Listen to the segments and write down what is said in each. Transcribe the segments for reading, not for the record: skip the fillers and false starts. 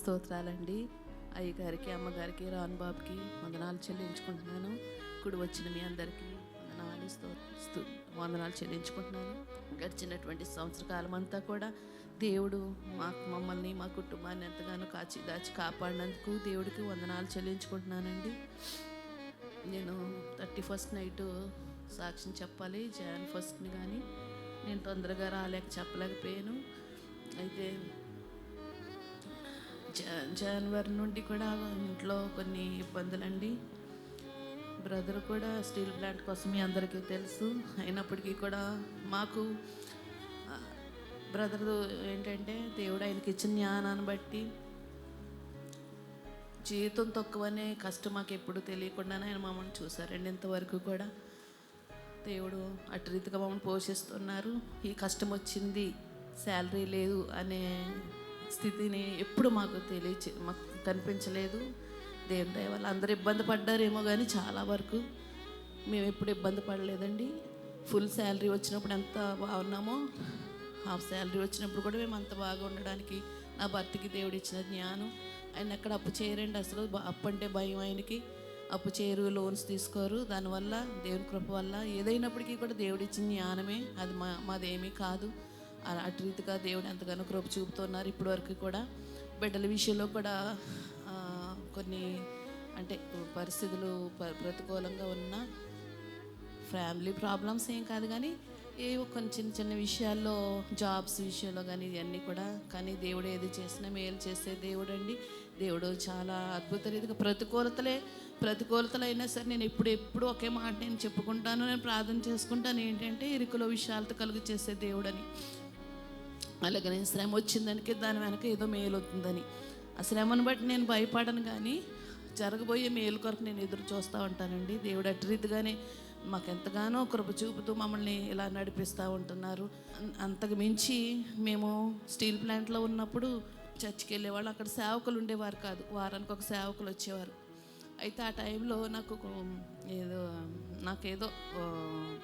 స్తోత్రాలండి. అయ్యగారికి, అమ్మగారికి, రాను బాబుకి వందనాలు చెల్లించుకుంటున్నాను. కుడి వచ్చిన మీ అందరికీ వందనాలు వందనాలు చెల్లించుకుంటున్నాను. గడిచినటువంటి సంవత్సర కాలం అంతా కూడా దేవుడు మమ్మల్ని, మా కుటుంబాన్ని ఎంతగానో దాచి కాపాడినందుకు దేవుడికి వందనాలు చెల్లించుకుంటున్నానండి. నేను 31st నైట్ సాక్ష్యం చెప్పాలి, Jan 1st కానీ నేను తొందరగా చెప్పలేకపోయాను. అయితే జనవరి నుండి కూడా ఇంట్లో కొన్ని ఇబ్బందులండి. బ్రదర్ కూడా స్టీల్ ప్లాంట్ కోసం మీ అందరికీ తెలుసు. అయినప్పటికీ కూడా మాకు బ్రదర్ ఏంటంటే దేవుడు ఆయనకి ఇచ్చిన జ్ఞానాన్ని బట్టి జీవితం తక్కువనే కష్టం మాకు ఎప్పుడు తెలియకుండానే ఆయన మమ్మల్ని చూశారండి. ఇంతవరకు కూడా దేవుడు అటు రీతిగా మమ్మల్ని పోషిస్తున్నారు. ఈ కష్టం వచ్చింది, శాలరీ లేదు అనే స్థితిని ఎప్పుడు మాకు మాకు కనిపించలేదు. దేవుని దయ వల్ల అందరూ ఇబ్బంది పడ్డారేమో కానీ చాలా వరకు మేము ఎప్పుడు ఇబ్బంది పడలేదండి. ఫుల్ శాలరీ వచ్చినప్పుడు ఎంత బాగున్నామో, హాఫ్ శాలరీ వచ్చినప్పుడు కూడా మేము అంత బాగా ఉండడానికి నా భర్తకి దేవుడు ఇచ్చిన జ్ఞానం. ఆయన ఎక్కడ అప్పు చేయరండి, అసలు అప్పు అంటే భయం ఆయనకి. అప్పు చేయరు, లోన్స్ తీసుకోరు. దానివల్ల దేవుని కృప వల్ల ఏదైనప్పటికీ కూడా దేవుడు ఇచ్చిన జ్ఞానమే, అది మాదేమీ కాదు. అటు రీతిగా దేవుడు ఎంతగానో కృప చూపుతున్నారు. ఇప్పటి వరకు కూడా బిడ్డల విషయంలో కూడా కొన్ని అంటే పరిస్థితులు ప్రతికూలంగా ఉన్న ఫ్యామిలీ ప్రాబ్లమ్స్ ఏం కాదు కానీ ఏవో కొన్ని చిన్న చిన్న విషయాల్లో, జాబ్స్ విషయంలో కానీ ఇవన్నీ కూడా. కానీ దేవుడు ఏది చేసినా మేలు చేసే దేవుడు అండి. దేవుడు చాలా అద్భుత రీతిగా ప్రతికూలతలైనా సరే నేను ఎప్పుడు ఒకే మాట నేను చెప్పుకుంటాను, నేను ప్రార్థన చేసుకుంటాను. ఏంటంటే ఇరుకులో విషయాలతో కలుగు చేసే దేవుడని. అలాగే నేను శ్రమ వచ్చిందానికి దాని వెనక ఏదో మేలు అవుతుందని, ఆ శ్రమను బట్టి నేను భయపడను కానీ జరగబోయే మేలు కొరకు నేను ఎదురు చూస్తూ ఉంటానండి. దేవుడు అటు రీతిగానే మాకు ఎంతగానో కృప చూపుతూ మమ్మల్ని ఇలా నడిపిస్తూ ఉంటున్నారు. అంతకు మించి మేము స్టీల్ ప్లాంట్లో ఉన్నప్పుడు చర్చికి వెళ్ళేవాళ్ళు. అక్కడ సేవకులు ఉండేవారు కాదు, వారానికి ఒక సేవకులు వచ్చేవారు. అయితే ఆ టైంలో నాకేదో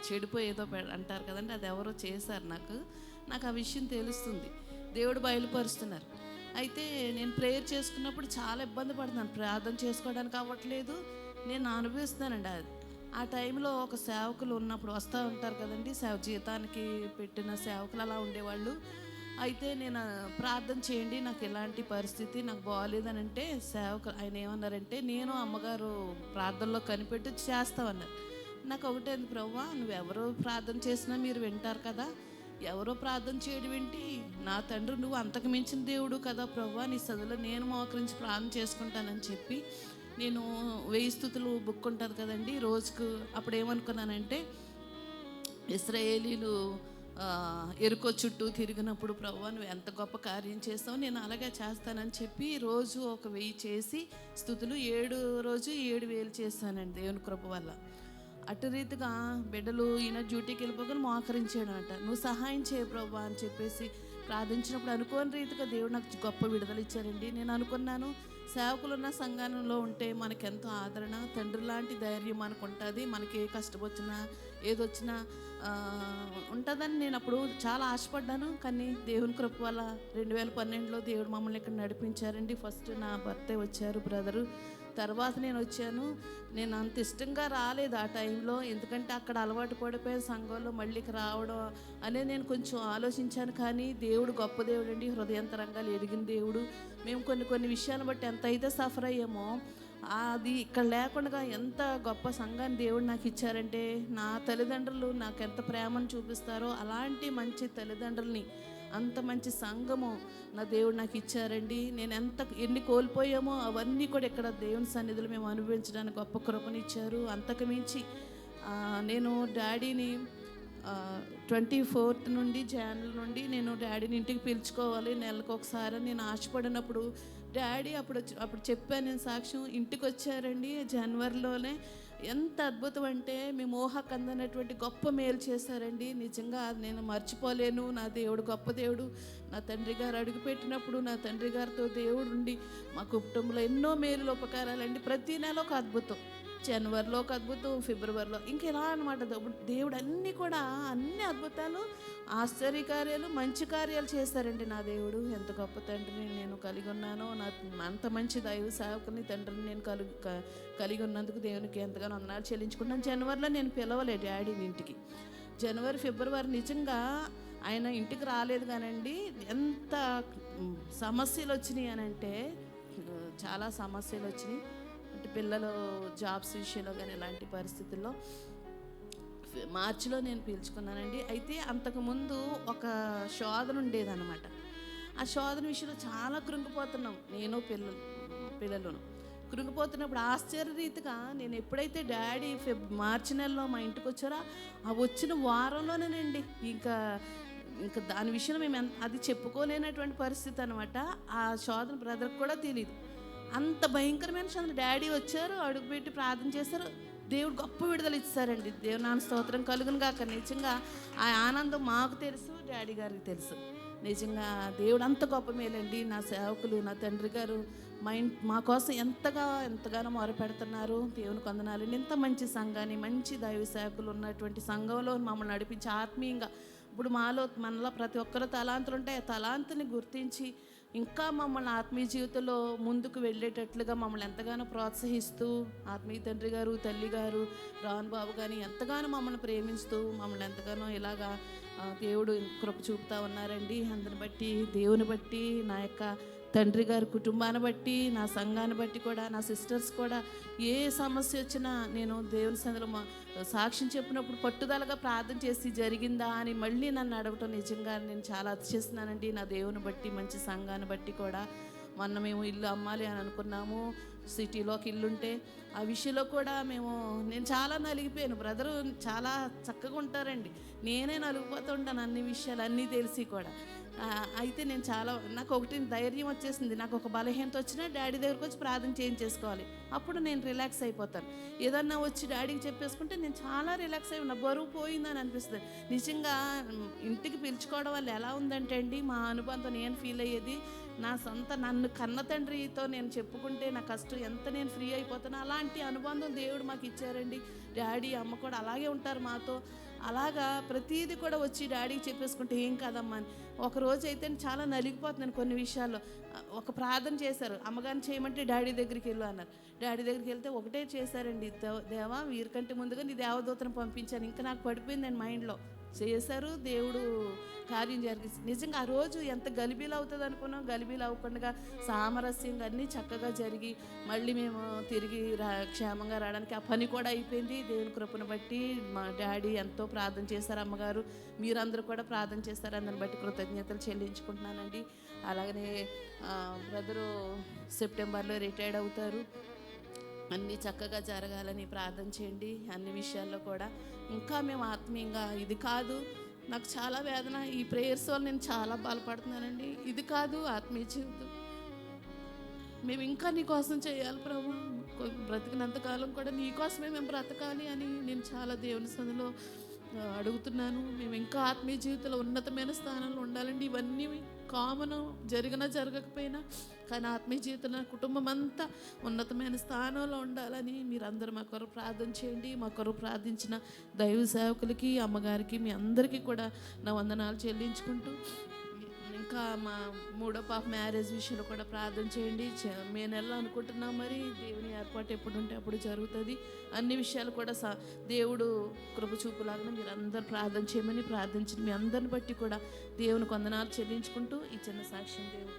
చెడిపోయేదో అంటారు కదండి, అది ఎవరో చేశారు. నాకు ఆ విషయం తెలుస్తుంది, దేవుడు బయలుపరుస్తున్నారు. అయితే నేను ప్రేయర్ చేసుకున్నప్పుడు చాలా ఇబ్బంది పడుతున్నాను, ప్రార్థన చేసుకోవడానికి అవ్వట్లేదు. నేను అనుభవిస్తున్నానండి అది. ఆ టైంలో ఒక సేవకులు ఉన్నప్పుడు వస్తూ ఉంటారు కదండి, జీతానికి పెట్టిన సేవకులు అలా ఉండేవాళ్ళు. అయితే నేను ప్రార్థన చేయండి, నాకు ఎలాంటి పరిస్థితి నాకు బాగాలేదని అంటే సేవకులు ఆయన ఏమన్నారంటే, నేను అమ్మగారు ప్రార్థనలో కనిపెట్టి చేస్తామన్నారు. నాకు ఒకటే, ప్రభువా నువ్వెవరో ప్రార్థన చేసినా మీరు వింటారు కదా, ఎవరో ప్రార్థన చేయడం ఏంటి, నా తండ్రి నువ్వు అంతకు మించిన దేవుడు కదా ప్రభువా, నీ సదులో నేను మోకరించి ప్రార్థన చేసుకుంటానని చెప్పి నేను 1000 స్తుతులు బుక్ ఉంటుంది కదండి రోజుకు. అప్పుడు ఏమనుకున్నానంటే, ఇశ్రాయేలీలు ఎరుకో చుట్టూ తిరిగినప్పుడు ప్రభువా నువ్వు ఎంత గొప్ప కార్యం చేస్తావు, నేను అలాగే చేస్తానని చెప్పి రోజు ఒక 1000 చేసి స్తుతులు 7 రోజు 7000 చేస్తానండి దేవుని కృప వల్ల. అటు రీతిగా బిడ్డలు ఈయన డ్యూటీకి వెళ్ళిపోగానే మోకరించాడంట, నువ్వు సహాయం చేయ ప్రభువా అని చెప్పేసి ప్రార్థించినప్పుడు అనుకోని రీతిగా దేవుడు నాకు గొప్ప విడుదల ఇచ్చారండి. నేను అనుకున్నాను, సేవకులున్న సంఘంలో ఉంటే మనకెంతో ఆదరణ, తండ్రి లాంటి ధైర్యం మనకు ఉంటుంది, మనకి ఏ కష్టం వచ్చినా ఏదొచ్చినా ఉంటుందని నేను అప్పుడు చాలా ఆశపడ్డాను. కానీ దేవుని కృప వల్ల 2012లో దేవుడు మమ్మల్ని ఇక్కడ నడిపించారండి. ఫస్ట్ నా భర్తే వచ్చారు, బ్రదరు, తర్వాత నేను వచ్చాను. నేను అంత ఇష్టంగా రాలేదు ఆ టైంలో, ఎందుకంటే అక్కడ అలవాటు పడిపోయిన సంఘంలో మళ్ళీ రావడం అనేది నేను కొంచెం ఆలోచించాను. కానీ దేవుడు గొప్ప దేవుడు అండి, హృదయంతరంగాలు ఎరిగిన దేవుడు. మేము కొన్ని విషయాలను బట్టి ఎంత అయితే సఫర్ అయ్యామో, అది ఇక్కడ లేకుండా ఎంత గొప్ప సంఘాన్ని దేవుడు నాకు ఇచ్చారంటే, నా తల్లిదండ్రులు నాకు ఎంత ప్రేమను చూపిస్తారో అలాంటి మంచి తల్లిదండ్రుల్ని, అంత మంచి సంఘము నా దేవుడు నాకు ఇచ్చారండి. నేను ఎన్ని కోల్పోయామో అవన్నీ కూడా ఇక్కడ దేవుని సన్నిధిలో మేము అనుభవించడానికి గొప్ప కృపనిచ్చారు. అంతకు మించి నేను డాడీని 24th నుండి January నుండి నేను డాడీని ఇంటికి పిలుచుకోవాలి నెలకు ఒకసారి నేను ఆశపడినప్పుడు, డాడీ అప్పుడు చెప్పాను నేను సాక్ష్యం, ఇంటికి వచ్చారండి జనవరిలోనే. ఎంత అద్భుతం అంటే మేము ఊహకు అందనటువంటి గొప్ప మేలు చేశారండి. నిజంగా నేను మర్చిపోలేను. నా దేవుడు గొప్ప దేవుడు. నా తండ్రి గారు అడుగుపెట్టినప్పుడు నా తండ్రి గారితో దేవుడు ఉండి మా కుటుంబంలో ఎన్నో మేలు ఉపకారాలండి. ప్రతి నెల ఒక అద్భుతం, జనవరిలో ఒక అద్భుతం, ఫిబ్రవరిలో ఇంక ఇలా అనమాట. దేవుడు అన్నీ కూడా అన్ని అద్భుతాలు, ఆశ్చర్యకార్యాలు, మంచి కార్యాలు చేశారండి నా దేవుడు. ఎంత గొప్ప తండ్రిని నేను కలిగి ఉన్నానో, నా అంత మంచి దైవ సేవకుని తండ్రిని నేను కలిగి ఉన్నందుకు దేవునికి ఎంతగానో వందనాలు చెల్లించుకుంటున్నాను. జనవరిలో నేను పిలవలే డాడీని ఇంటికి. జనవరి, ఫిబ్రవరి నిజంగా ఆయన ఇంటికి రాలేదు కానండి. ఎంత సమస్యలు వచ్చినాయి అని అంటే చాలా సమస్యలు వచ్చినాయి. అంటే పిల్లలు జాబ్స్ విషయంలో కానీ ఇలాంటి పరిస్థితుల్లో మార్చిలో నేను పీల్చుకున్నానండి. అయితే అంతకుముందు ఒక శోధన ఉండేదన్నమాట. ఆ శోధన విషయంలో చాలా కృంగిపోతున్నాం, నేను పిల్లలను కృంగిపోతున్నప్పుడు ఆశ్చర్యరీతిగా నేను ఎప్పుడైతే డాడీ మార్చి నెలలో మా ఇంటికి వచ్చారో ఆ వచ్చిన వారంలోనేనండి ఇంకా దాని విషయంలో మేము అది చెప్పుకోలేనటువంటి పరిస్థితి అనమాట. ఆ శోధన బ్రదర్కి కూడా తెలియదు. అంత భయంకరమైన శోధన. డాడీ వచ్చారు, అడుగుపెట్టి ప్రార్థన చేశారు, దేవుడు గొప్ప విడుదల ఇచ్చారండి. దేవునామ స్తోత్రం కలుగును గాక. నిజంగా ఆ ఆనందం మాకు తెలుసు, డాడీ గారికి తెలుసు. నిజంగా దేవుడు అంత గొప్ప మేలండి. నా సేవకులు, నా తండ్రి గారు మా కోసం ఎంతగానో మొరపెడుతున్నారు. దేవునికి వందనాలండి. ఇంత మంచి సంఘాన్ని, మంచి దైవ సేవకులు ఉన్నటువంటి సంఘంలో మమ్మల్ని నడిపించి ఆత్మీయంగా ఇప్పుడు మనలో ప్రతి ఒక్కరు తలాంతులు ఉంటాయి. ఆ తలాంతుని గుర్తించి ఇంకా మమ్మల్ని ఆత్మీయ జీవితంలో ముందుకు వెళ్ళేటట్లుగా మమ్మల్ని ఎంతగానో ప్రోత్సహిస్తూ, ఆత్మీయ తండ్రి గారు, తల్లి గారు, రావణ్ బాబు కానీ ఎంతగానో మమ్మల్ని ప్రేమిస్తూ మమ్మల్ని ఎంతగానో ఇలాగా దేవుడు కృప చూపుతూ ఉన్నారండి. అందుని బట్టి, దేవుని బట్టి, నా యొక్క తండ్రి గారి కుటుంబాన్ని బట్టి, నా సంఘాన్ని బట్టి కూడా, నా సిస్టర్స్ కూడా ఏ సమస్య వచ్చినా నేను దేవుని సన్నిధిలో సాక్ష్యం చెప్పినప్పుడు పట్టుదలగా ప్రార్థన చేసి జరిగిందా అని మళ్ళీ నన్ను అడగటం నిజంగా నేను చాలా అతిశిస్తున్నానండి. నా దేవుని బట్టి, మంచి సంఘాన్ని బట్టి కూడా. మొన్న మేము ఇల్లు అమ్మాలి అని అనుకున్నాము, సిటీలోకి ఇల్లుంటే ఆ విషయంలో కూడా నేను చాలా నలిగిపోయాను. బ్రదరు చాలా చక్కగా ఉంటారండి, నేనే నలిగిపోతూ ఉంటాను అన్ని విషయాలు అన్నీ తెలిసి కూడా. అయితే నాకు ఒకటి ధైర్యం వచ్చేసింది. నాకు ఒక బలహీనత వచ్చినా డాడీ దగ్గరకు వచ్చి ప్రార్థన చేయించేసుకోవాలి, అప్పుడు నేను రిలాక్స్ అయిపోతాను. ఏదన్నా వచ్చి డాడీకి చెప్పేసుకుంటే నేను చాలా రిలాక్స్ అయి ఉన్నా, బరువు పోయిందని అనిపిస్తుంది. నిజంగా ఇంటికి పిలుచుకోవడం వల్ల ఎలా ఉందంటే అండి, మా అనుబంధం నేను ఫీల్ అయ్యేది, నన్ను కన్న తండ్రితో నేను చెప్పుకుంటే నా కష్టం ఎంత నేను ఫ్రీ అయిపోతాను. అలాంటి అనుబంధం దేవుడు మాకు ఇచ్చారండి. డాడీ, అమ్మ కూడా అలాగే ఉంటారు మాతో. అలాగా ప్రతీది కూడా వచ్చి డాడీకి చెప్పేసుకుంటే ఏం కాదమ్మా అని. ఒకరోజు అయితే చాలా నలిగిపోతున్నాను కొన్ని విషయాల్లో. ఒక ప్రార్థన చేశారు, అమ్మగారిని చేయమంటే డాడీ దగ్గరికి వెళ్ళు అన్నారు. డాడీ దగ్గరికి వెళ్తే ఒకటే చేశారండి, దేవా వీరికంటే ముందుగా నీ దేవదూతను పంపించాను. ఇంకా నాకు పడిపోయిందండి మైండ్లో. చేశారు, దేవుడు కార్యం జరిగింది. నిజంగా ఆ రోజు ఎంత గలిబీలు అవుతుంది అనుకున్నాం, గలిబీలు అవ్వకుండా సామరస్యంగా అన్నీ చక్కగా జరిగి మళ్ళీ మేము తిరిగి క్షేమంగా రావడానికి ఆ పని కూడా అయిపోయింది. దేవుని కృపను బట్టి మా డాడీ ఎంతో ప్రార్థన చేశారు, అమ్మగారు మీరందరూ కూడా ప్రార్థన చేస్తారు. అందరిని బట్టి కృతజ్ఞతలు చెల్లించుకుంటున్నానండి. అలాగనే బ్రదరు సెప్టెంబర్లో రిటైర్డ్ అవుతారు. అన్నీ చక్కగా జరగాలని ప్రార్థన చేయండి. అన్ని విషయాల్లో కూడా ఇంకా మేము ఆత్మీయంగా, ఇది కాదు నాకు చాలా వేదన, ఈ ప్రేయర్స్ వల్ల నేను చాలా బాధపడుతున్నానండి, ఇది కాదు ఆత్మీయ జీవితం, మేము ఇంకా నీ కోసం చేయాలి ప్రభు, బ్రతికినంతకాలం కూడా నీ కోసమే మేము బ్రతకాలి అని నేను చాలా దేవుని సన్నిధిలో అడుగుతున్నాను. మేము ఇంకా ఆత్మీయ జీవితంలో ఉన్నతమైన స్థానంలో ఉండాలండి. ఇవన్నీ కామన్, జరగకపోయినా కానీ ఆత్మీయ జీవితంలో కుటుంబం అంతా ఉన్నతమైన స్థానంలో ఉండాలని మీరందరూ మా కొరకు ప్రార్థన చేయండి. మా కొరకు ప్రార్థించిన దైవ సేవకులకి, అమ్మగారికి, మీ అందరికీ కూడా నా వందనాలు చెల్లించుకుంటూ, ఇంకా మా మూడో పాప మ్యారేజ్ విషయంలో కూడా ప్రార్థన చేయండి. మే నెలలో అనుకుంటున్నాం, మరి దేవుని ఏర్పాటు ఎప్పుడు ఉంటే అప్పుడు జరుగుతుంది. అన్ని విషయాలు కూడా దేవుడు కృప చూపులాగా మీరు అందరూ ప్రార్థన చేయమని ప్రార్థించింది. మీ అందరిని బట్టి కూడా దేవునికి వందనాలు చెల్లించుకుంటూ ఈ చిన్న సాక్ష్యం దేవుడికి